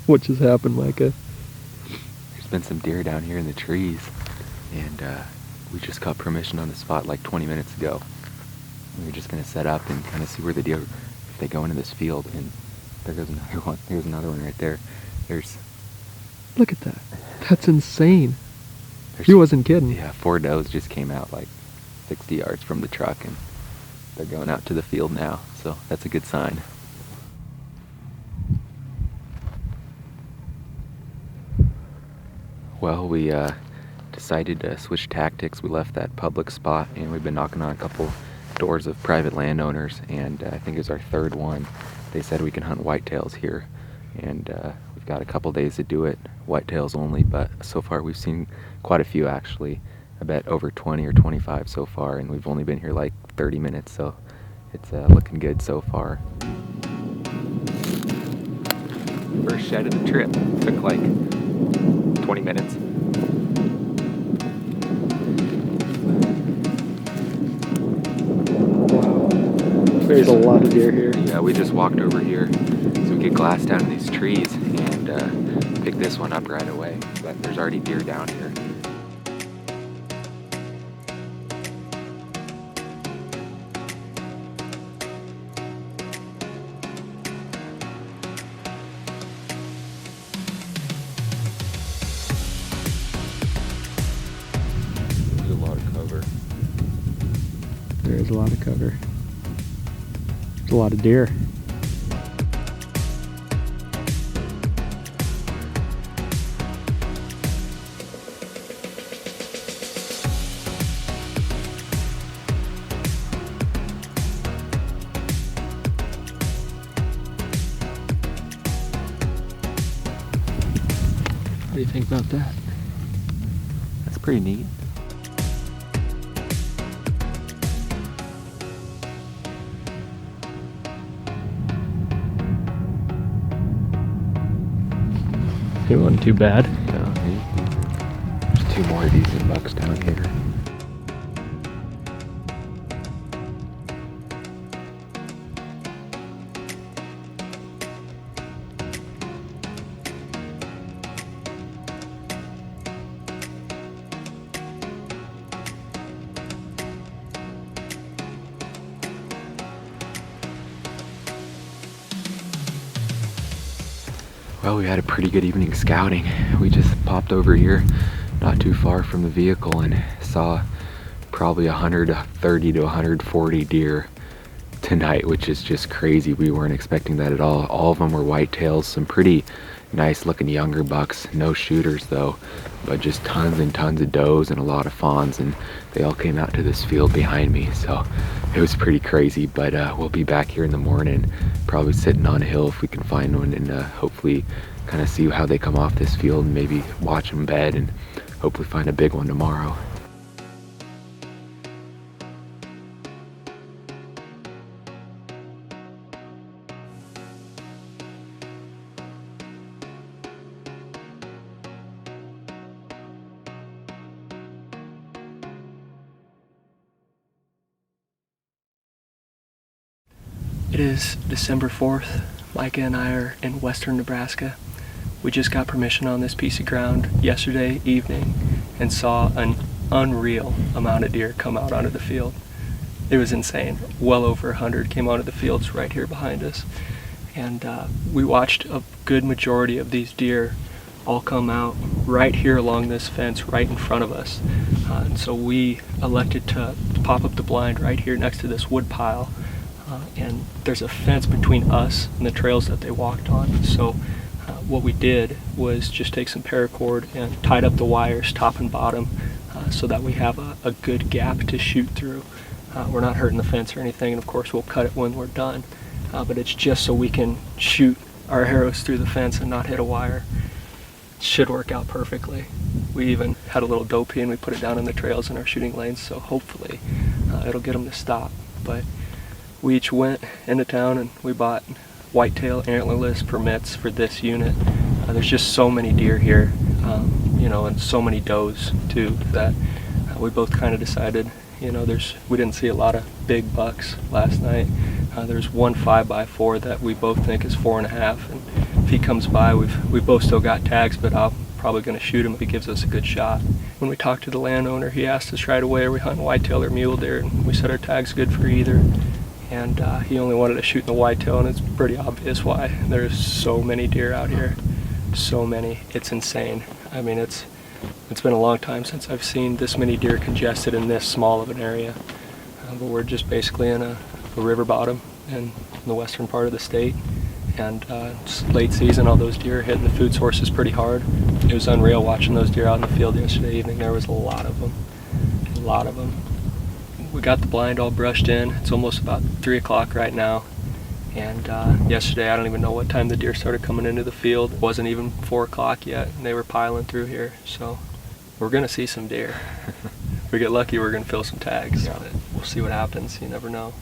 What just happened, Micah? There's been some deer down here in the trees, and we just got permission on the spot like 20 minutes ago. We were just gonna set up and kind of see where the deer, if they go into this field, and there goes another one. There's another one right there. Look at that. That's insane. He wasn't kidding. Yeah, 4 does just came out like 60 yards from the truck, and they're going out to the field now, so that's a good sign. Well, we decided to switch tactics. We left that public spot, and we've been knocking on a couple doors of private landowners, and I think it was our third one. They said we can hunt whitetails here, and we've got a couple days to do it, whitetails only, but so far we've seen quite a few actually. I bet over 20 or 25 so far, and we've only been here like 30 minutes, so it's looking good so far. First shed of the trip. Took like 20 minutes. Wow. There's a lot of deer here. Yeah, we just walked over here so we could glass down these trees and pick this one up right away. But there's already deer down here. There's a lot of cover. There is a lot of cover. There's a lot of deer. What do you think about that? That's pretty neat. It wasn't too bad. There's 2 more decent bucks down here. Well, we had a pretty good evening scouting. We just popped over here, not too far from the vehicle, and saw probably 130 to 140 deer tonight, which is just crazy. We weren't expecting that at all. All of them were whitetails, some pretty nice looking younger bucks, no shooters though, but just tons and tons of does and a lot of fawns, and they all came out to this field behind me, so it was pretty crazy. But we'll be back here in the morning, probably sitting on a hill if we can find one, and hopefully kind of see how they come off this field and maybe watch them bed and hopefully find a big one tomorrow. It is December 4th. Micah and I are in western Nebraska. We just got permission on this piece of ground yesterday evening and saw an unreal amount of deer come out onto the field. It was insane. Well over 100 came out of the fields right here behind us. And we watched a good majority of these deer all come out right here along this fence right in front of us. And so we elected to pop up the blind right here next to this wood pile. And there's a fence between us and the trails that they walked on. So what we did was just take some paracord and tied up the wires top and bottom so that we have a good gap to shoot through. We're not hurting the fence or anything, and of course we'll cut it when we're done. But it's just so we can shoot our arrows through the fence and not hit a wire. It should work out perfectly. We even had a little doe pea and we put it down in the trails in our shooting lanes, so hopefully it'll get them to stop. But we each went into town and we bought whitetail antlerless permits for this unit. There's just so many deer here, and so many does too, that we both kind of decided, we didn't see a lot of big bucks last night. There's one 5x4 that we both think is 4.5, and if he comes by, we've both still got tags, but I'm probably going to shoot him if he gives us a good shot. When we talked to the landowner, he asked us right away, are we hunting whitetail or mule deer? And we said our tag's good for either. And he only wanted to shoot in the whitetail, and it's pretty obvious why. There's so many deer out here. So many. It's insane. I mean, it's been a long time since I've seen this many deer congested in this small of an area. But we're just basically in a river bottom in the western part of the state. And it's late season, all those deer are hitting the food sources pretty hard. It was unreal watching those deer out in the field yesterday evening. There was a lot of them. A lot of them. We got the blind all brushed in. It's almost about 3 o'clock right now. And yesterday, I don't even know what time the deer started coming into the field. It wasn't even 4 o'clock yet, and they were piling through here. So we're gonna see some deer. If we get lucky, we're gonna fill some tags. Yeah. But we'll see what happens. You never know.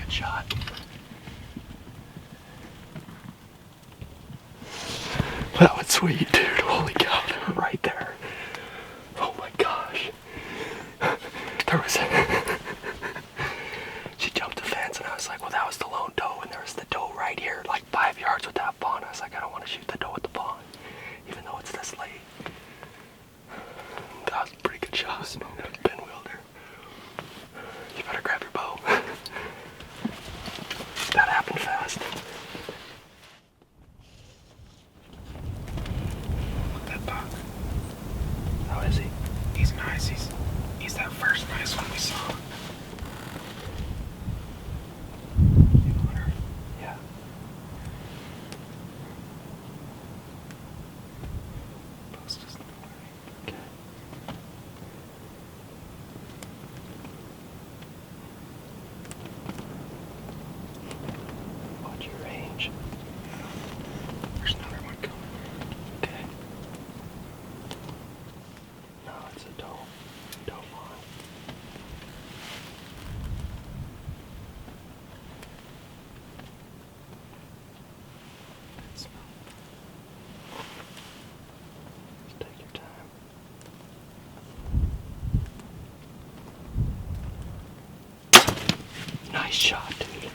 Shot. That was sweet, dude. Holy cow, they were right there. Oh my gosh. There was she jumped the fence and I was like, well, that was the lone doe, and there was the doe right here, like 5 yards with that fawn. I was like, I don't want to shoot the doe with the fawn, even though it's this late. That was a pretty good shot. Pinwheeled. You better grab your bow. That happened fast. Look at that buck. How is he? He's nice. He's that first nice one we saw. Yeah. Post us the way. Okay. Watch your range. There's another one coming. Okay. No, it's a doe. Doe fawn. It's Just take your time. Nice shot, dude.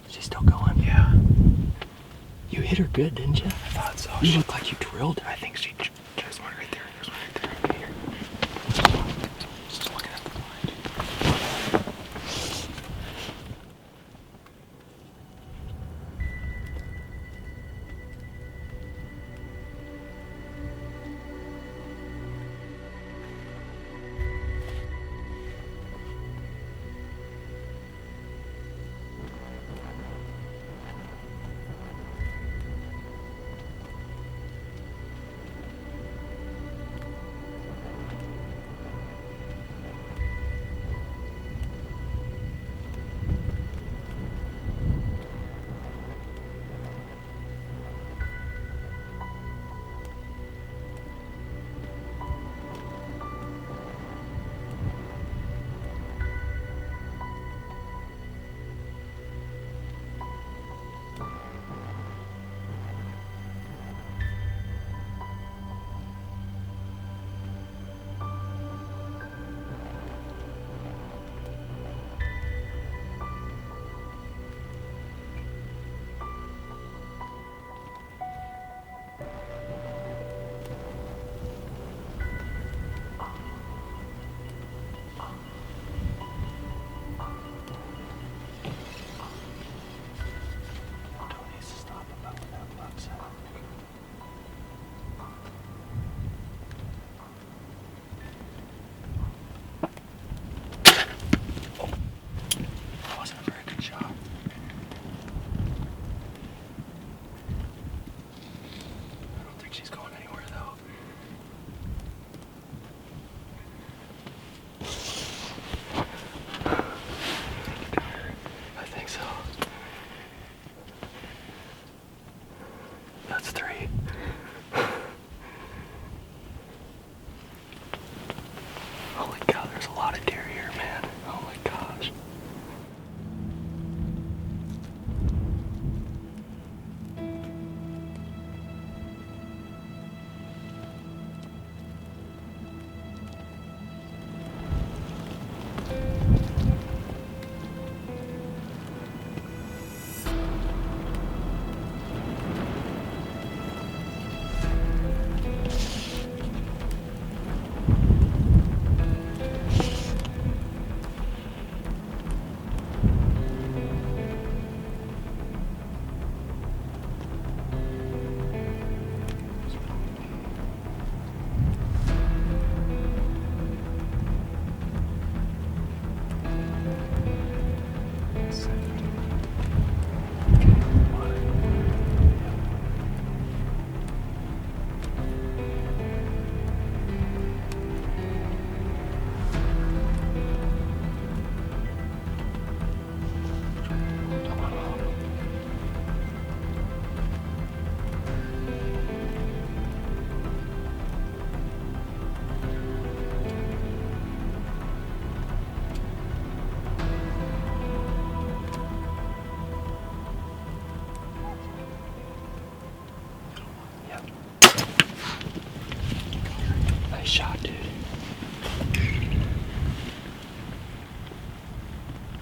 Is he still going? Yeah, You hit her good, didn't you? I thought so. You look like you drilled her. I think there's one right there. There's one right there. Here. Just looking at the blind.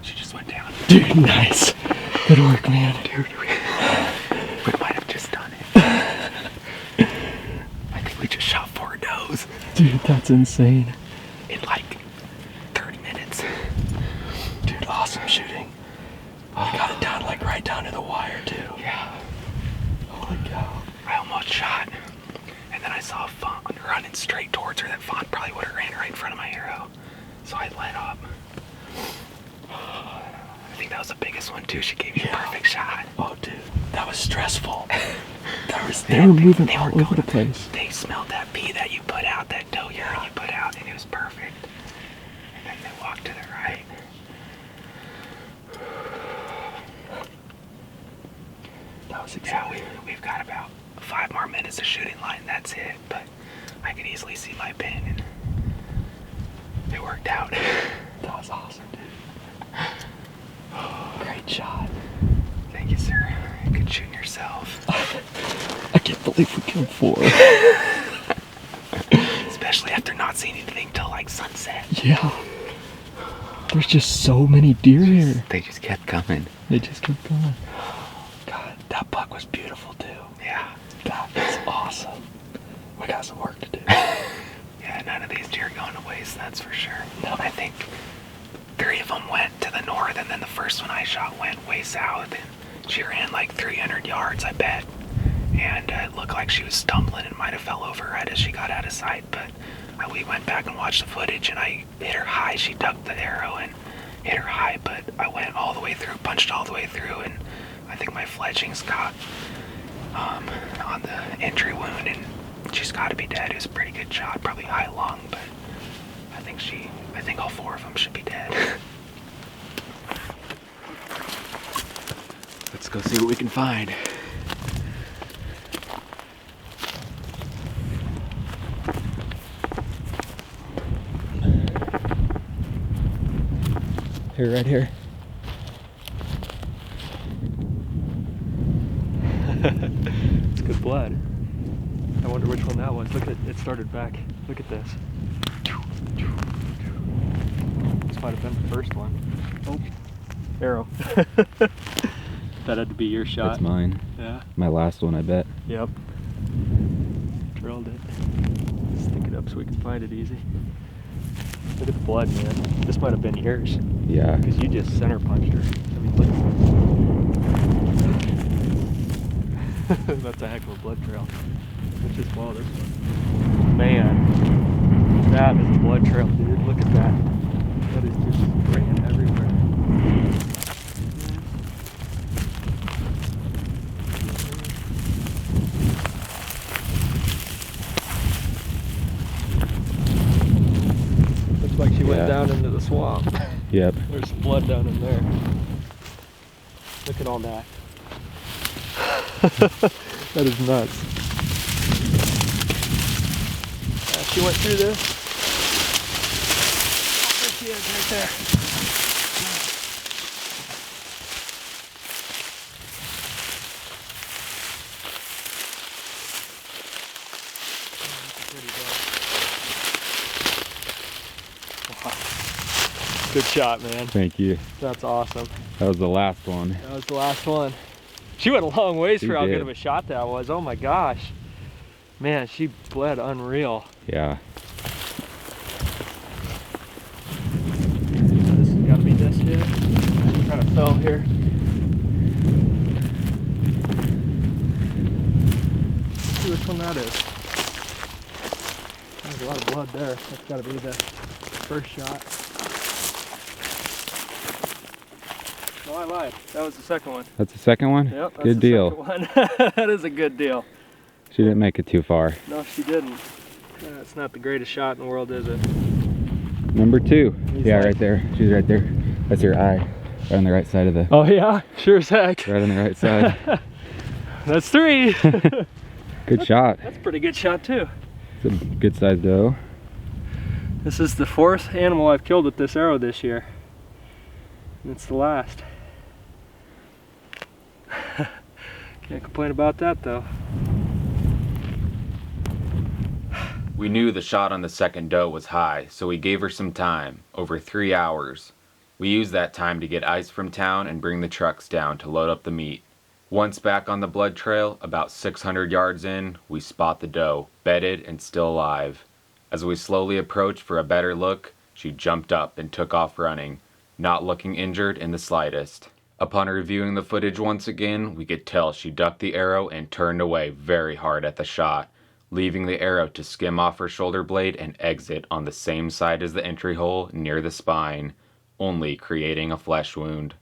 She just went down. Dude, nice. Good work, man. Dude, we might have just done it. I think we just shot 4 does. Dude, that's insane. In like 30 minutes. Dude, awesome shooting. Oh, got it down like right down to the wire too. Yeah. Holy cow. I almost shot. And then I saw a fawn running straight towards her. That fawn probably would have ran right in front of my arrow. So I let up. I think that was the biggest one too. She gave me a perfect shot. Oh, dude, that was stressful. They were moving all over the place. They smelled that pea that you put out, that doe urine you put out, and it was perfect. And then they walked to the right. That was exactly. Yeah, we've got about 5 more minutes of shooting line. That's it. But I can easily see my pin, and it worked out. That was awesome, dude. Great shot. Thank you, sir. Good shooting yourself. I can't believe we killed 4. Especially after not seeing anything till like sunset. Yeah. There's just so many deer here. They just kept coming. They just kept going. God, that buck was beautiful too. Yeah. That is awesome. We got some work to do. Yeah, none of these deer going to waste, that's for sure. No. I think 3 of them went to the north, and then the first one I shot went way south, and she ran like 300 yards, I bet. And it looked like she was stumbling and might have fell over right as she got out of sight, but we went back and watched the footage, and I hit her high. She ducked the arrow and hit her high, but I went all the way through, punched all the way through, and I think my fletchings caught on the entry wound, and she's got to be dead. It was a pretty good shot, probably high lung, but I think all 4 of them should be dead. Let's go see what we can find. Here, right here. It's good blood. I wonder which one that was. Look at it, started back. Look at this. This might have been the first one. Oh, arrow. That had to be your shot. That's mine. Yeah. My last one, I bet. Yep. Drilled it. Stick it up so we can find it easy. Look at the blood, man. This might have been yours. Yeah. Because you just center punched her. I mean, look. That's a heck of a blood trail. Let's just follow this one. Man, that is a blood trail, dude. Look at that. That is just spraying everywhere. Looks like she went down into the swamp. Yep. There's blood down in there. Look at all that. That is nuts. She went through this. Oh, there she is, right there. Wow. Good shot, man. Thank you. That's awesome. That was the last one. That was the last one. She went a long ways She for how did. good of a shot that was. Oh my gosh. Man, she bled unreal. Yeah. This has got to be this here. Kind of fell here. Let's see which one that is. There's a lot of blood there. That's got to be the first shot. No, I lied. That was the second one. That's the second one? Yep, that's Good the deal. second one. That is a good deal. She didn't make it too far. No, she didn't. It's not the greatest shot in the world, is it? Number 2. He's Yeah, like- right there. She's right there. That's her eye. Right on the right side of the... Oh yeah, sure as heck. Right on the right side. That's 3. Good shot. That's a pretty good shot too. It's a good sized doe. This is the 4th animal I've killed with this arrow this year. And it's the last. Can't complain about that though. We knew the shot on the second doe was high, so we gave her some time, over 3 hours. We used that time to get ice from town and bring the trucks down to load up the meat. Once back on the blood trail, about 600 yards in, we spot the doe, bedded and still alive. As we slowly approached for a better look, she jumped up and took off running, not looking injured in the slightest. Upon reviewing the footage once again, we could tell she ducked the arrow and turned away very hard at the shot, leaving the arrow to skim off her shoulder blade and exit on the same side as the entry hole near the spine, only creating a flesh wound.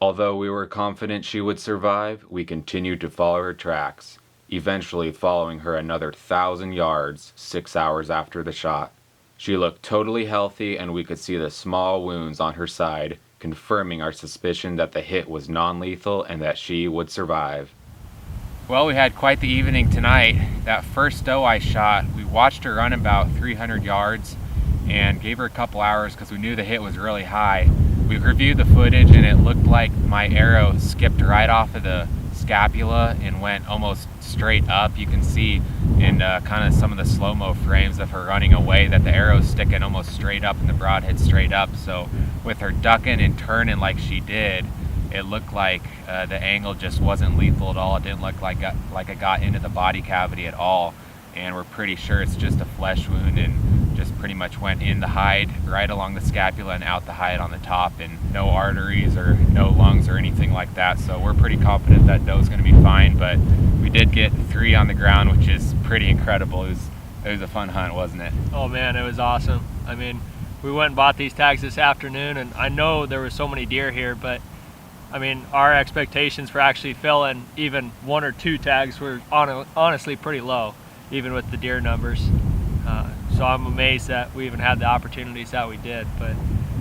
Although we were confident she would survive, we continued to follow her tracks, eventually following her another 1,000 yards 6 hours after the shot. She looked totally healthy and we could see the small wounds on her side, confirming our suspicion that the hit was non-lethal and that she would survive. Well, we had quite the evening tonight. That first doe I shot, we watched her run about 300 yards and gave her a couple hours because we knew the hit was really high. We reviewed the footage and it looked like my arrow skipped right off of the scapula and went almost straight up. You can see in kind of some of the slow-mo frames of her running away that the arrow's sticking almost straight up and the broadhead straight up. So with her ducking and turning like she did, it looked like the angle just wasn't lethal at all. It didn't look like it got into the body cavity at all. And we're pretty sure it's just a flesh wound and just pretty much went in the hide right along the scapula and out the hide on the top, and no arteries or no lungs or anything like that. So we're pretty confident that doe's going to be fine, but we did get 3 on the ground, which is pretty incredible. It was a fun hunt, wasn't it? Oh man, it was awesome. I mean, we went and bought these tags this afternoon, and I know there were so many deer here, but I mean, our expectations for actually filling even 1 or 2 tags were honestly pretty low, even with the deer numbers. So I'm amazed that we even had the opportunities that we did, but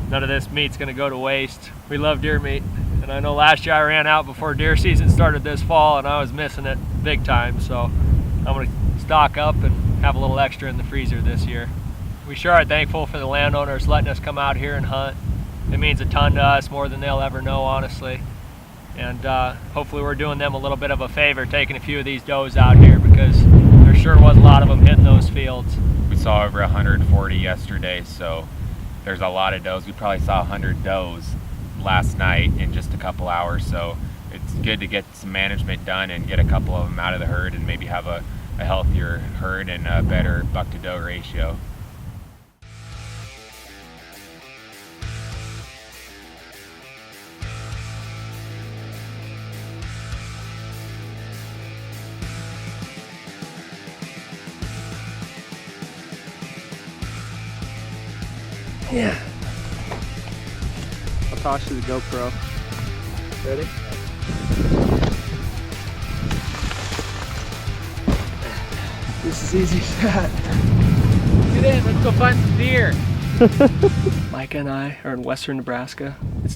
none of this meat's gonna go to waste. We love deer meat, and I know last year I ran out before deer season started this fall and I was missing it big time, so I'm gonna stock up and have a little extra in the freezer this year. We sure are thankful for the landowners letting us come out here and hunt. It means a ton to us, more than they'll ever know, honestly. And hopefully we're doing them a little bit of a favor taking a few of these does out here, because there sure was a lot of them hitting those fields. We saw over 140 yesterday, so there's a lot of does. We probably saw 100 does last night in just a couple hours, so it's good to get some management done and get a couple of them out of the herd and maybe have a healthier herd and a better buck to doe ratio. Yeah. I'll toss you the GoPro. Ready? This is easy shot. Get in, let's go find some deer. Micah and I are in western Nebraska. It's